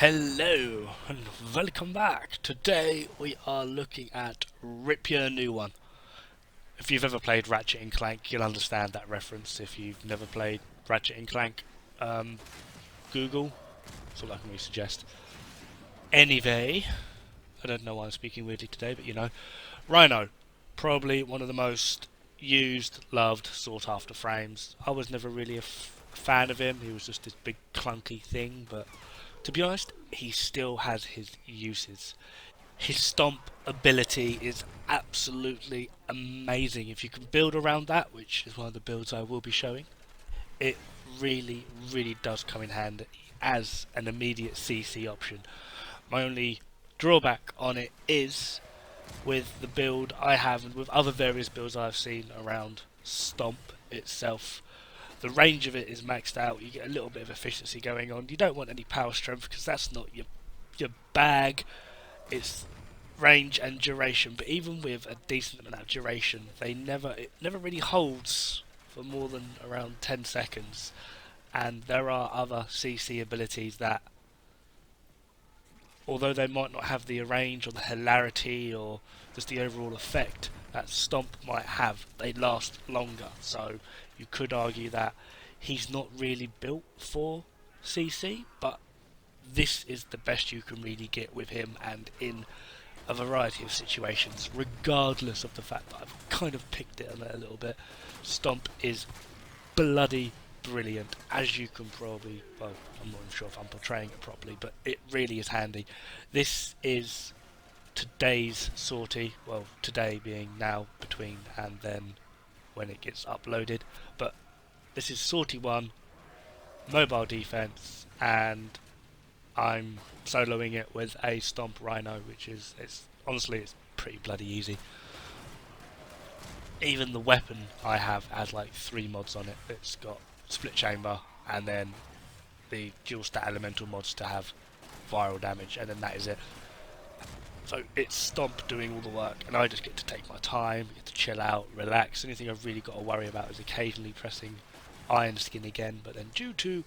Hello and welcome back. Today we are looking at Rip Your New One. If you've ever played Ratchet and Clank, you'll understand that reference. If you've never played Ratchet and Clank, Google. That's all I can really suggest. Anyway, I don't know why I'm speaking weirdly today, but you know, Rhino, probably one of the most used, loved, sought after frames. I was never really a fan of him. He was just this big clunky thing, but to be honest, he still has his uses. His stomp ability is absolutely amazing. If you can build around that, which is one of the builds I will be showing, it really does come in handy as an immediate CC option. My only drawback on it is with the build I have and with other various builds I've seen around Stomp itself. The range of it is maxed out. You get a little bit of efficiency going on. You don't want any power strength because that's not your bag. It's range and duration. But even with a decent amount of duration, it never really holds for more than around 10 seconds. And there are other CC abilities that, although they might not have the range or the hilarity or just the overall effect that Stomp might have, they last longer. So you could argue that he's not really built for CC, but this is the best you can really get with him and in a variety of situations, regardless of the fact that I've kind of picked it on it a little bit. Stomp is bloody brilliant, as you can probably, well, I'm not even sure if I'm portraying it properly, but it really is handy. This is today's sortie, well, today being now between and then when it gets uploaded, but this is sortie 1, mobile defense, and I'm soloing it with a Stomp Rhino, which is, honestly, it's pretty bloody easy. Even the weapon I have has like 3 mods on it. It's got split chamber and then the dual stat elemental mods to have viral damage, and then that is it. So it's Stomp doing all the work, and I just get to take my time, get to chill out, relax. The only thing I've really got to worry about is occasionally pressing Iron Skin again, but then due to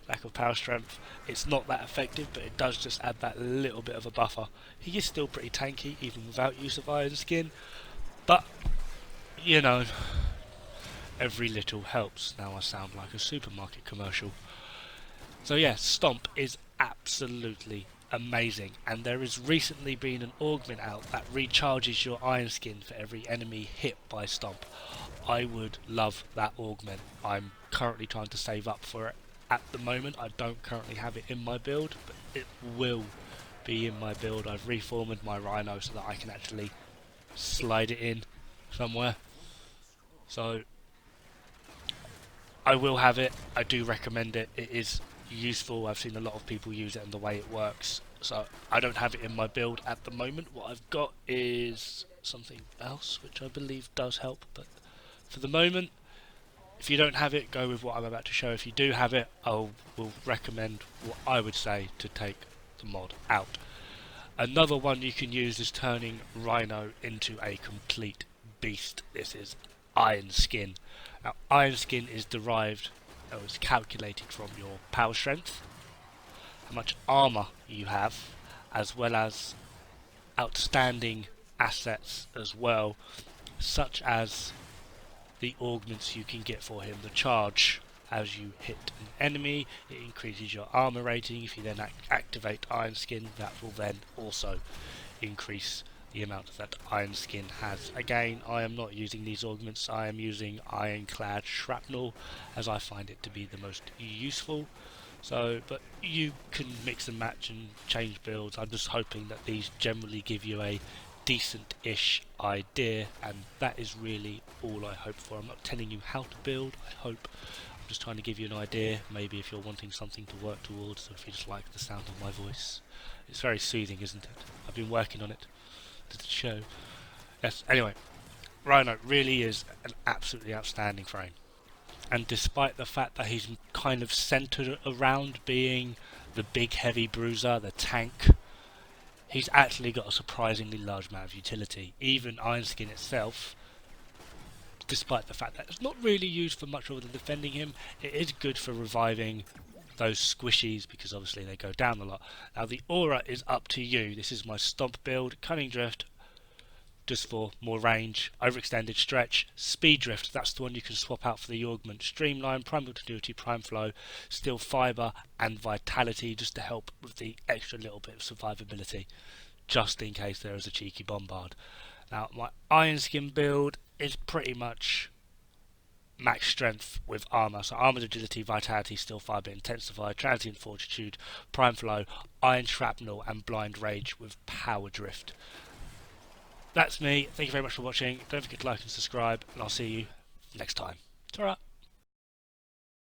lack of power strength, it's not that effective, but it does just add that little bit of a buffer. He is still pretty tanky, even without use of Iron Skin, but, you know, every little helps. Now I sound like a supermarket commercial. So yeah, Stomp is absolutely amazing, and there has recently been an augment out that recharges your Iron Skin for every enemy hit by Stomp. I would love that augment. I'm currently trying to save up for it at the moment. I don't currently have it in my build, but it will be in my build. I've reformatted my Rhino so that I can actually slide it in somewhere. So I will have it. I do recommend it. It is useful. I've seen a lot of people use it and the way it works. So I don't have it in my build at the moment. What I've got is something else which I believe does help, but for the moment, if you don't have it, go with what I'm about to show. If you do have it, I will recommend what I would say to take the mod out. Another one you can use is turning Rhino into a complete beast. This is Iron Skin. Now, Iron Skin is derived, or is calculated from your power strength, how much armor you have, as well as outstanding assets as well, such as the augments you can get for him. The charge, as you hit an enemy, it increases your armor rating. If you then activate Iron Skin, that will then also increase the amount that Iron Skin has. Again, I am not using these augments. I am using Ironclad Shrapnel, as I find it to be the most useful. So, but you can mix and match and change builds. I'm just hoping that these generally give you a decent-ish idea, and that is really all I hope for. I'm not telling you how to build, I hope. I'm just trying to give you an idea, maybe if you're wanting something to work towards, or if you just like the sound of my voice. It's very soothing, isn't it? I've been working on it to the show. Yes, anyway, Rhino really is an absolutely outstanding frame. And despite the fact that he's kind of centered around being the big heavy bruiser, the tank, he's actually got a surprisingly large amount of utility. Even Iron Skin itself, despite the fact that it's not really used for much other than defending him, it is good for reviving those squishies because obviously they go down a lot. Now the aura is up to you. This is my stomp build, cunning drift, just for more range, overextended stretch, speed drift, that's the one you can swap out for the augment, streamline, prime continuity, prime flow, steel fibre and vitality just to help with the extra little bit of survivability, just in case there is a cheeky bombard. Now my iron skin build is pretty much max strength with armor, so armored agility, vitality, steel fibre, intensify, transient fortitude, prime flow, iron shrapnel and blind rage with power drift. That's me. Thank you very much for watching. Don't forget to like and subscribe, and I'll see you next time. Ta-ra!